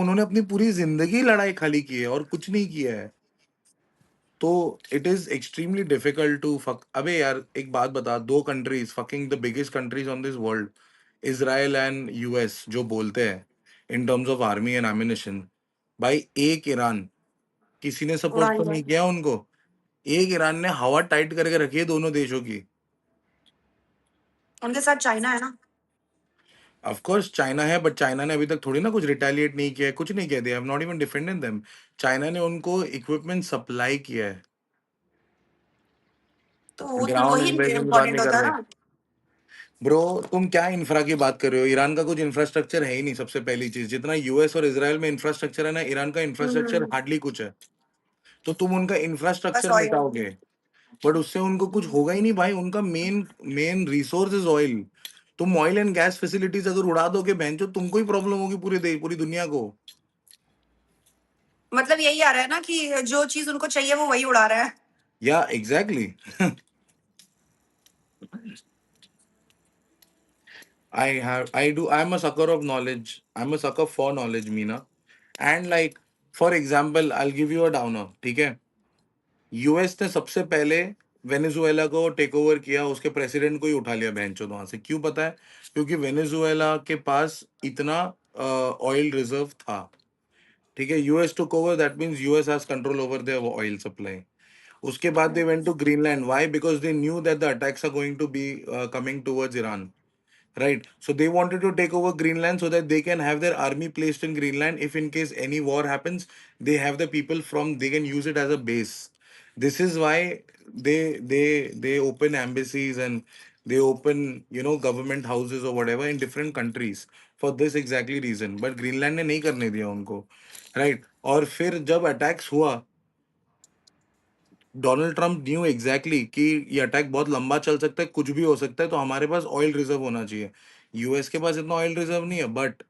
उन्होंने अपनी पूरी जिंदगी लड़ाई खाली की है और कुछ नहीं किया है। तो it is extremely difficult to fuck. अबे यार एक बात बता, दो countries, fucking the biggest countries on this world, Israel and US, जो बोलते हैं in terms of army and ammunition, भाई एक ईरान, किसी ने सपोर्ट तो उड़ान नहीं जाए। किया उनको। एक ईरान ने हवा टाइट करके रखी है दोनों देशों की। उनके साथ चाइना है ना। ऑफ कोर्स चाइना है, बट चाइना ने अभी तक थोड़ी ना कुछ रिटेलिएट नहीं किया है, कुछ नहीं किया, they have not even defended them. China ने उनको इक्विपमेंट सप्लाई किया है, तो ग्राउंड वही इन्वेजन के बाद इम्पोर्टेंट नहीं कर होता है रहे। ना। ब्रो तुम क्या इंफ्रा की बात कर रहे हो? ईरान का कुछ इंफ्रास्ट्रक्चर है ही नहीं। सबसे पहली चीज, जितना यूएस और इसराइल में इंफ्रास्ट्रक्चर है ना, ईरान का इंफ्रास्ट्रक्चर हम्म, हार्डली कुछ है। तो तुम उनका बस इंफ्रास्ट्रक्चर ऑयल। मिटाओगे, बट उससे उनको कुछ होगा ही नहीं भाई। उनका main main resource is oil. तुम ऑयल एंड गैस फैसिलिटीज अगर उड़ा दोगे बहन, जो तुमको ही प्रॉब्लम होगी पूरी दुनिया को। मतलब यही आ रहा है ना कि जो चीज उनको चाहिए वो वही उड़ा रहा है। या exactly. I'm a sucker of knowledge. I'm a sucker for knowledge, Meena. And like, for example, I'll give you a downer, ठीक है? यूएस ने सबसे पहले वेनेजुएला को टेक ओवर किया, उसके प्रेसिडेंट को ही उठा लिया बहनचोद वहां से। क्यों पता है? क्योंकि वेनेजुएला के पास इतना ऑयल रिजर्व था, ठीक है? US took over, that means US has control over their oil supply. उसके बाद they went to Greenland, why? Because they knew that the attacks are going to be coming towards Iran, right? So they wanted to take over Greenland so that they can have their army placed in Greenland. If in case any war happens, they have the people from, they can use it as a base. This is why they open embassies and they open, you know, government houses or whatever in different countries for this exactly reason. But Greenland ने नहीं करने दिया उनको, right? और फिर जब attacks हुआ, Donald Trump knew exactly कि ये अटैक बहुत लंबा चल सकता है, कुछ भी हो सकता है, तो हमारे पास ऑयल रिजर्व होना चाहिए। यूएस के पास इतना ऑयल रिजर्व नहीं है, बट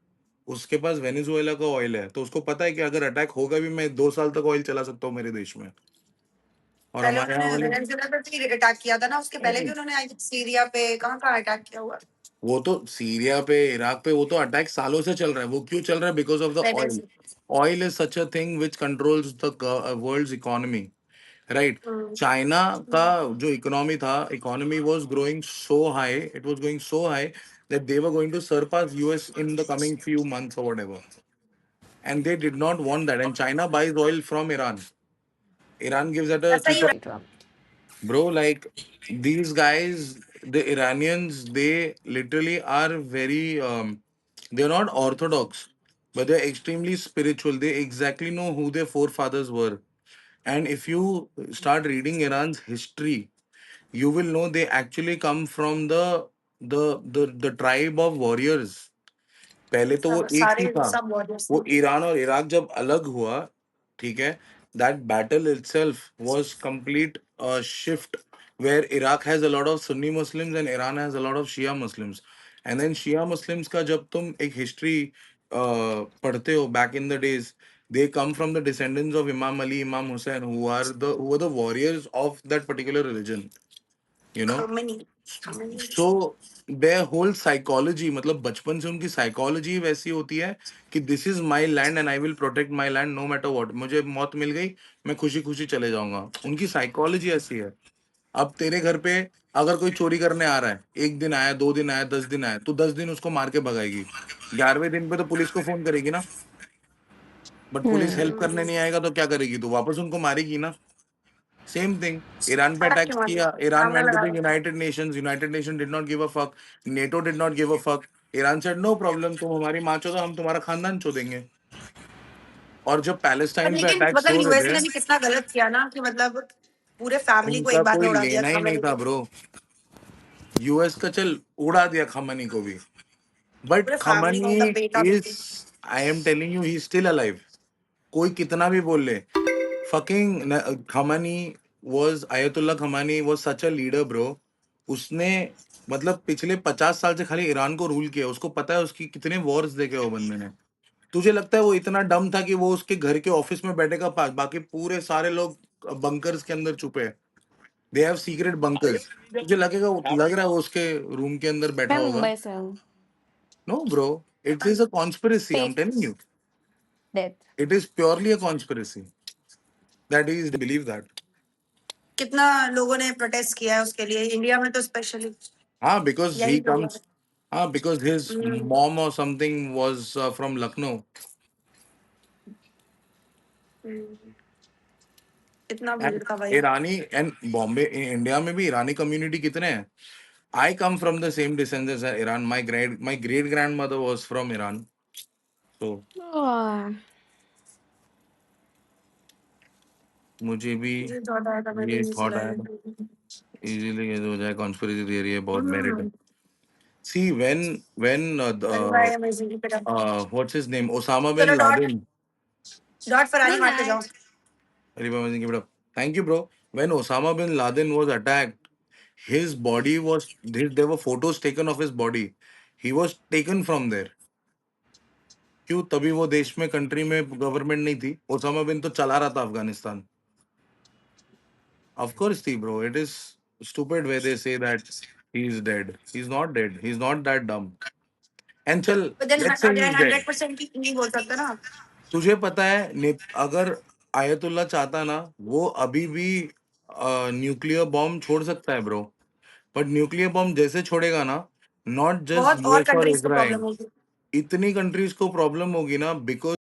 उसके पास वेनेजुएला का ऑयल है, तो उसको पता है कि अगर अटैक होगा भी, मैं 2 साल तक ऑयल चला सकता हूँ मेरे देश में। और पहले हमारे यहाँ उन्होंने वाले, वेनेजुएला पे भी अटैक किया था ना, उसके पहले भी उन्होंने आई थिंक सीरिया पे कहाँ कहाँ अटैक किया हुआ। वो तो सीरिया पे, इराक पे, वो तो अटैक सालों से चल रहा है। वो क्यों चल रहा है? Because of the oil. Venezuela. Oil is such a thing which controls the world's economy, right? China का जो इकोनॉमी था, economy was growing so high, it was going so high that they were going to surpass US in the coming few months or whatever. And they did not want that. And China buys oil from Iran. Iran gives at a ऐसा ही हो cheaper. रहा है। Bro, like these guys, the Iranians, they literally are very, they're not orthodox, but they're extremely spiritual. They exactly know who their forefathers were. And if you start reading Iran's history, you will know they actually come from the tribe of warriors. पहले तो वो एक ही सारे था। सब warriors वो हैं। Iran और इराक जब अलग हुआ, ठीक है, that battle itself was complete shift, where Iraq has a lot of Sunni Muslims and Iran has a lot of Shia Muslims. And then Shia Muslims का जब तुम एक हिस्ट्री पढ़ते हो back in the days, they come from the descendants of Imam Ali, Imam Hussein, who were the warriors of that particular religion, you know. Khamenei. Khamenei. So their whole psychology, मतलब बचपन से उनकी psychology वैसी होती है कि this is my land and I will protect my land no matter what. मुझे मौत मिल गई, मैं खुशी खुशी चले जाऊंगा। उनकी साइकोलॉजी ऐसी है। अब तेरे घर पे अगर कोई चोरी करने आ रहा है, एक दिन आया, 2 दिन आया, 10 दिन आया, तो 10 दिन उसको मार के भगाएगी। 11वें दिन पे तो पुलिस को फोन करेगी ना। बट पुलिस हेल्प करने नहीं आएगा तो क्या करेगी? तो वापस उनको मारेगी ना। सेम थिंग, ईरान पे फर्क अटैक क्यों आ गया? किया, ईरान कैमरा वेंट टू लगा द दो। United Nation did not give a fuck, NATO did not give a fuck. Iran said no problem, तुम हमारी माँ चोदो, हम तुम्हारा खानदान चोदेंगे। और जब पर पैलेस्टाइन पे लेकिन अटैक्स मतलब हो रहे यूएसए थे, ने भी कितना गलत किया ना कि मतलब पूरे फैमिली को उनका एक बार में कोई उड़ा दिया लेना ही नहीं खमेनी था को। ब्रो। यूएस का चल उड़ा दिया खमनी को भी, बट पूरे फैमिली को, खमनी मतलब बेटा इज, बेटी। आई am telling you, he still alive. कोई कितना भी बोल ले, fucking खमानी was Ayatollah Khamenei was such a leader bro. उसने मतलब पिछले 50 साल से खाली ईरान को रूल किया। उसको पता है उसकी कितने वॉर्स देखे वो बंदे ने। तुझे लगता है वो इतना डम था कि वो उसके घर के ऑफिस में बैठेगा पास, बाकी पूरे सारे लोग बंकर्स के अंदर छुपे हैं। They have secret bunkers. तुझे लगेगा, लग रहा है वो उसके रूम के अंदर बैठा मैं होगा? मुंबई से हूँ। No bro, it is a conspiracy, I am telling you. death. It is purely a conspiracy that he is believe that. कितना लोगों ने प्रोटेस्ट किया है उसके लिए इंडिया में तो स्पेशली Because यही he तो हुआ comes. Because his है। mom or something was from Lucknow. इतना And भीड़ था भाई। Irani and Bombay in India में भी ईरानी community कितने हैं? I come from the same descendants as Iran. My great grandmother was from Iran. So मुझे भी मुझे थॉट आया था, मैंने ये इजी थॉट सुना आया है। था इजीली ये हो जाए conspiracy theory है बहुत merit है. हम्म, See when very why amazing keep it up। what's his name Osama चलो bin dot Laden. Ferrari Good मार के जाओ। night. Give it up. Thank you, bro. When Osama bin Laden was attacked, his body was there were photos taken of his body. He was taken from there. क्यों तभी वो देश में country में government नहीं थी ओसामा बिन तो चला रहा था अफगानिस्तान ऑफ कोर्स थी bro it is stupid where they say that he is dead he's not that dumb and चल But then let's say again he's dead 100% नहीं बोल सकता ना। तुझे पता है अगर आयतुल्ला चाहता ना वो अभी भी न्यूक्लियर बॉम्ब छोड़ सकता है ब्रो बट न्यूक्लियर बॉम्ब जैसे छोड़ेगा ना नॉट जस्ट बहुत और यूएस और कंट्रीज को प्रॉब्लम इजराइल होगी। इतनी कंट्रीज को प्रॉब्लम होगी ना बिकॉज